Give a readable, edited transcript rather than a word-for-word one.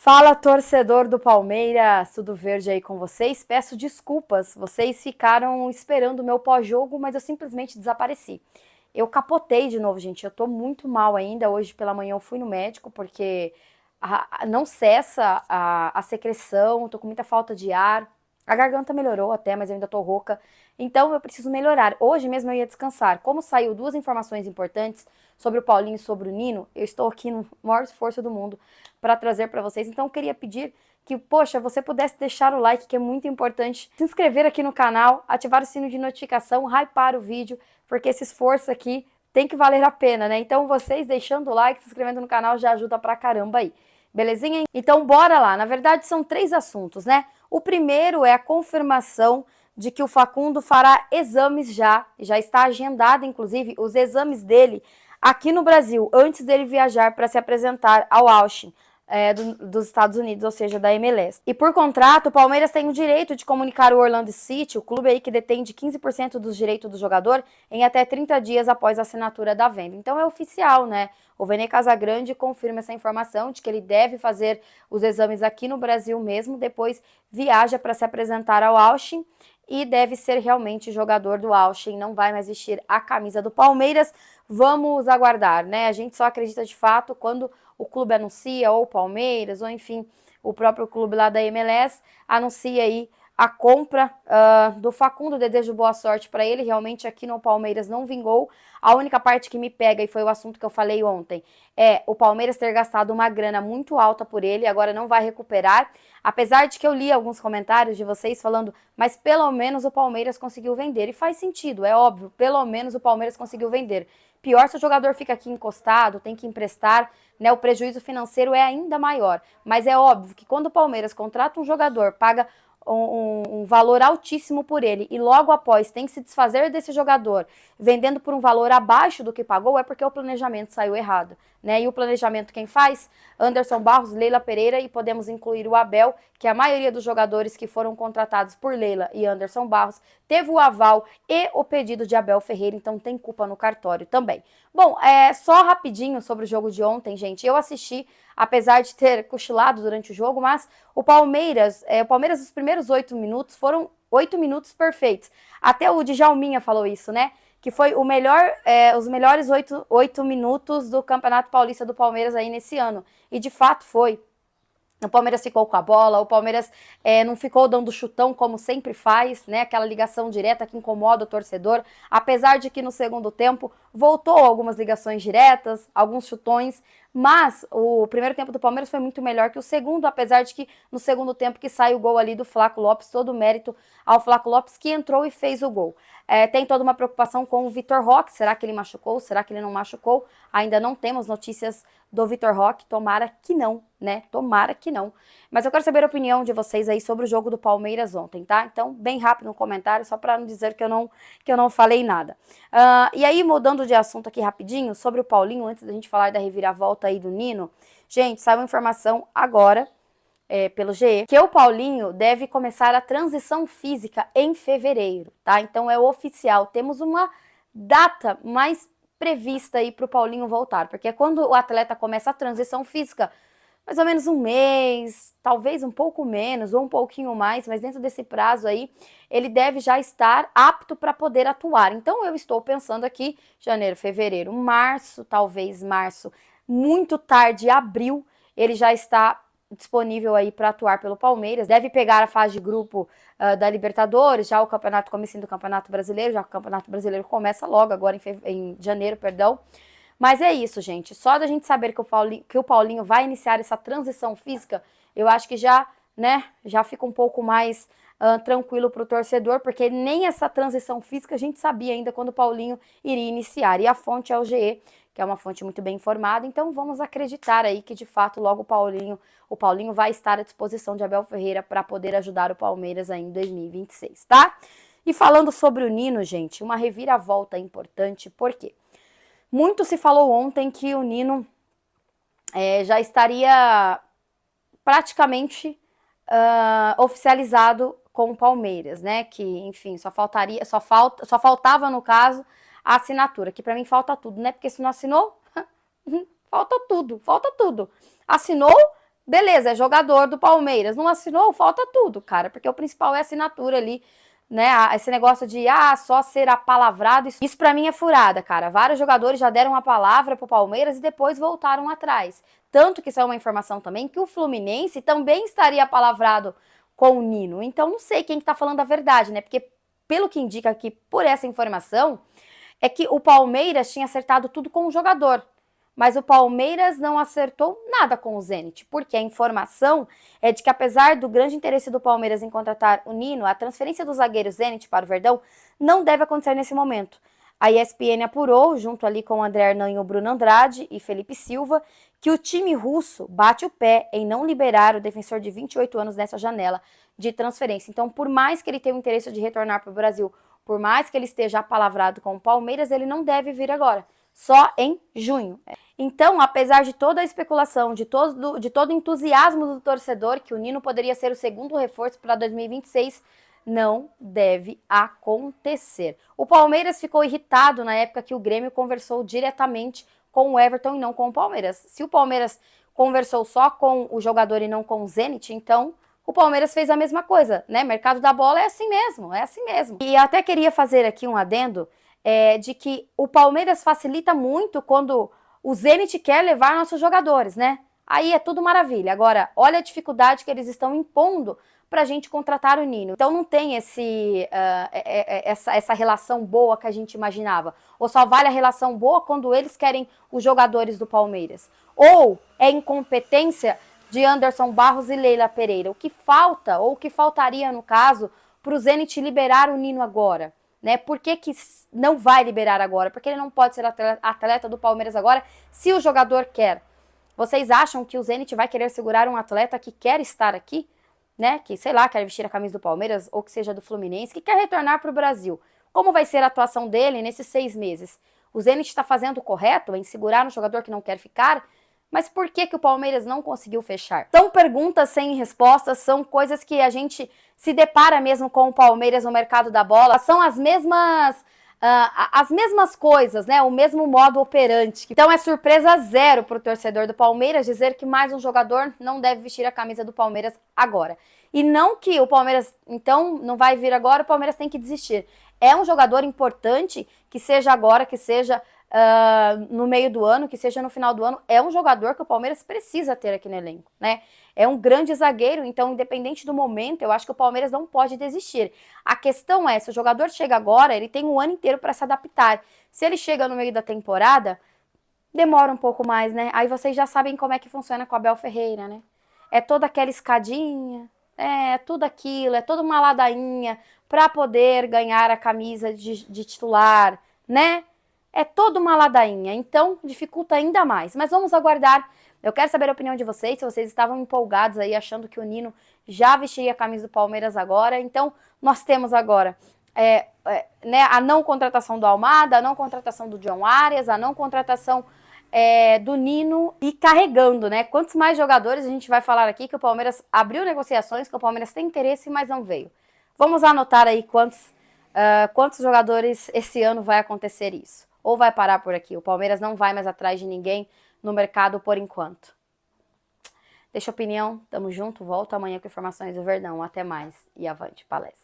Fala, torcedor do Palmeiras, tudo verde aí com vocês? Peço desculpas, vocês ficaram esperando o meu pós-jogo, mas eu simplesmente desapareci. Eu capotei de novo, gente, eu tô muito mal ainda. Hoje pela manhã eu fui no médico porque não cessa a secreção, tô com muita falta de ar. A garganta melhorou até, mas eu ainda tô rouca. Então eu preciso melhorar. Hoje mesmo eu ia descansar. Como saiu duas informações importantes sobre o Paulinho e sobre o Nino, eu estou aqui no maior esforço do mundo para trazer para vocês. Então eu queria pedir que, poxa, você pudesse deixar o like, que é muito importante, se inscrever aqui no canal, ativar o sino de notificação, hypar o vídeo, porque esse esforço aqui tem que valer a pena, né? Então vocês deixando o like, se inscrevendo no canal já ajuda pra caramba aí. Belezinha? Então bora lá. Na verdade são três assuntos, né? O primeiro é a confirmação de que o Facundo fará exames já está agendado inclusive os exames dele aqui no Brasil, antes dele viajar para se apresentar ao Austin. Dos Estados Unidos, ou seja, da MLS. E por contrato, o Palmeiras tem o direito de comunicar o Orlando City, o clube aí que detém de 15% dos direitos do jogador, em até 30 dias após a assinatura da venda. Então é oficial, né? O Vene Casagrande confirma essa informação de que ele deve fazer os exames aqui no Brasil mesmo, depois viaja para se apresentar ao Austin e deve ser realmente jogador do Austin, não vai mais vestir a camisa do Palmeiras. Vamos aguardar, né? A gente só acredita de fato quando o clube anuncia, ou o Palmeiras, ou enfim, o próprio clube lá da MLS anuncia aí a compra do Facundo. Desejo boa sorte para ele. Realmente aqui no Palmeiras não vingou. A única parte que me pega, e foi o assunto que eu falei ontem, é o Palmeiras ter gastado uma grana muito alta por ele, agora não vai recuperar. Apesar de que eu li alguns comentários de vocês falando, mas pelo menos o Palmeiras conseguiu vender. E faz sentido, é óbvio, pelo menos o Palmeiras conseguiu vender. Pior se o jogador fica aqui encostado, tem que emprestar, né? O prejuízo financeiro é ainda maior. Mas é óbvio que quando o Palmeiras contrata um jogador, paga um valor altíssimo por ele e logo após tem que se desfazer desse jogador vendendo por um valor abaixo do que pagou, é porque o planejamento saiu errado, né? E o planejamento quem faz? Anderson Barros, Leila Pereira, e podemos incluir o Abel, que a maioria dos jogadores que foram contratados por Leila e Anderson Barros teve o aval e o pedido de Abel Ferreira, então tem culpa no cartório também. Bom, só rapidinho sobre o jogo de ontem, gente. Eu assisti, apesar de ter cochilado durante o jogo, mas o Palmeiras, os primeiros 8 minutos foram 8 minutos perfeitos. Até o Djalminha falou isso, né? Que foi os melhores 8 minutos do Campeonato Paulista do Palmeiras aí nesse ano. E de fato foi. O Palmeiras ficou com a bola, o Palmeiras não ficou dando chutão como sempre faz, né? Aquela ligação direta que incomoda o torcedor. Apesar de que no segundo tempo voltou algumas ligações diretas, alguns chutões, mas o primeiro tempo do Palmeiras foi muito melhor que o segundo, apesar de que no segundo tempo que sai o gol ali do Flaco Lopes, todo o mérito ao Flaco Lopes que entrou e fez o gol. Tem toda uma preocupação com o Vitor Roque, será que ele machucou, será que ele não machucou? Ainda não temos notícias do Vitor Roque, tomara que não, né? Tomara que não. Mas eu quero saber a opinião de vocês aí sobre o jogo do Palmeiras ontem, tá? Então, bem rápido no comentário, só para não dizer que eu não falei nada. E aí, mudando de assunto aqui rapidinho, sobre o Paulinho, antes da gente falar da reviravolta aí do Nino, gente, saiu uma informação agora, pelo GE, que o Paulinho deve começar a transição física em fevereiro, tá? Então é oficial, temos uma data mais prevista aí para o Paulinho voltar, porque é quando o atleta começa a transição física, mais ou menos um mês, talvez um pouco menos ou um pouquinho mais, mas dentro desse prazo aí, ele deve já estar apto para poder atuar. Então eu estou pensando aqui, janeiro, fevereiro, março, talvez março, muito tarde, abril, ele já está disponível aí para atuar pelo Palmeiras, deve pegar a fase de grupo da Libertadores, já o campeonato, comecinho do Campeonato Brasileiro, já que o Campeonato Brasileiro começa logo, agora em janeiro, perdão. Mas é isso, gente, só da gente saber que o Paulinho vai iniciar essa transição física, eu acho que já, né, já fica um pouco mais tranquilo para o torcedor, porque nem essa transição física a gente sabia ainda quando o Paulinho iria iniciar, e a fonte é o GE, que é uma fonte muito bem informada, então vamos acreditar aí que de fato logo o Paulinho vai estar à disposição de Abel Ferreira para poder ajudar o Palmeiras aí em 2026, tá? E falando sobre o Nino, gente, uma reviravolta importante, por quê? Muito se falou ontem que o Nino já estaria praticamente oficializado com o Palmeiras, né? Que, enfim, só faltava, no caso, a assinatura, que para mim falta tudo, né? Porque se não assinou, falta tudo. Assinou, beleza, é jogador do Palmeiras, não assinou, falta tudo, cara, porque o principal é a assinatura ali, né? Esse negócio de só ser apalavrado, isso pra mim é furada, cara. Vários jogadores já deram a palavra pro Palmeiras e depois voltaram atrás. Tanto que saiu uma informação também que o Fluminense também estaria apalavrado com o Nino. Então não sei quem que tá falando a verdade, né? Porque pelo que indica aqui por essa informação, é que o Palmeiras tinha acertado tudo com o jogador. Mas o Palmeiras não acertou nada com o Zenit, porque a informação é de que apesar do grande interesse do Palmeiras em contratar o Nino, a transferência do zagueiro Zenit para o Verdão não deve acontecer nesse momento. A ESPN apurou, junto ali com o André Hernan e o Bruno Andrade e Felipe Silva, que o time russo bate o pé em não liberar o defensor de 28 anos nessa janela de transferência. Então, por mais que ele tenha o interesse de retornar para o Brasil, por mais que ele esteja apalavrado com o Palmeiras, ele não deve vir agora, só em junho. Então, apesar de toda a especulação, de todo o entusiasmo do torcedor, que o Nino poderia ser o segundo reforço para 2026, não deve acontecer. O Palmeiras ficou irritado na época que o Grêmio conversou diretamente com o Everton e não com o Palmeiras. Se o Palmeiras conversou só com o jogador e não com o Zenit, então o Palmeiras fez a mesma coisa, né? Mercado da bola é assim mesmo, é assim mesmo. E até queria fazer aqui um adendo de que o Palmeiras facilita muito quando o Zenit quer levar nossos jogadores, né? Aí é tudo maravilha. Agora, olha a dificuldade que eles estão impondo pra gente contratar o Nino. Então não tem essa relação boa que a gente imaginava. Ou só vale a relação boa quando eles querem os jogadores do Palmeiras. Ou é incompetência de Anderson Barros e Leila Pereira. O que falta, ou o que faltaria no caso, pro Zenit liberar o Nino agora? Né? Por que não vai liberar agora? Porque ele não pode ser atleta do Palmeiras agora se o jogador quer. Vocês acham que o Zenit vai querer segurar um atleta que quer estar aqui? Né? Que, sei lá, quer vestir a camisa do Palmeiras ou que seja do Fluminense, que quer retornar para o Brasil. Como vai ser a atuação dele nesses 6 meses? O Zenit está fazendo o correto em segurar um jogador que não quer ficar? Mas por que o Palmeiras não conseguiu fechar? São perguntas sem respostas, são coisas que a gente se depara mesmo com o Palmeiras no mercado da bola. São as mesmas coisas, né? O mesmo modo operante. Então é surpresa zero para o torcedor do Palmeiras dizer que mais um jogador não deve vestir a camisa do Palmeiras agora. E não que o Palmeiras, então, não vai vir agora, o Palmeiras tem que desistir. É um jogador importante, que seja agora, que seja no meio do ano, que seja no final do ano, é um jogador que o Palmeiras precisa ter aqui no elenco, né? É um grande zagueiro, então independente do momento, eu acho que o Palmeiras não pode desistir. A questão é, se o jogador chega agora, ele tem um ano inteiro para se adaptar. Se ele chega no meio da temporada, demora um pouco mais, né? Aí vocês já sabem como é que funciona com o Abel Ferreira, né? É toda aquela escadinha, é tudo aquilo, é toda uma ladainha para poder ganhar a camisa de titular, né? É toda uma ladainha, então dificulta ainda mais. Mas vamos aguardar. Eu quero saber a opinião de vocês, se vocês estavam empolgados aí, achando que o Nino já vestiria a camisa do Palmeiras agora. Então, nós temos agora né, a não contratação do Almada, a não contratação do John Arias, a não contratação do Nino e carregando, né? Quantos mais jogadores a gente vai falar aqui que o Palmeiras abriu negociações, que o Palmeiras tem interesse, mas não veio. Vamos anotar aí quantos jogadores esse ano vai acontecer isso. Ou vai parar por aqui? O Palmeiras não vai mais atrás de ninguém no mercado por enquanto. Deixa a opinião, tamo junto, volto amanhã com informações do Verdão. Até mais e avante palestra.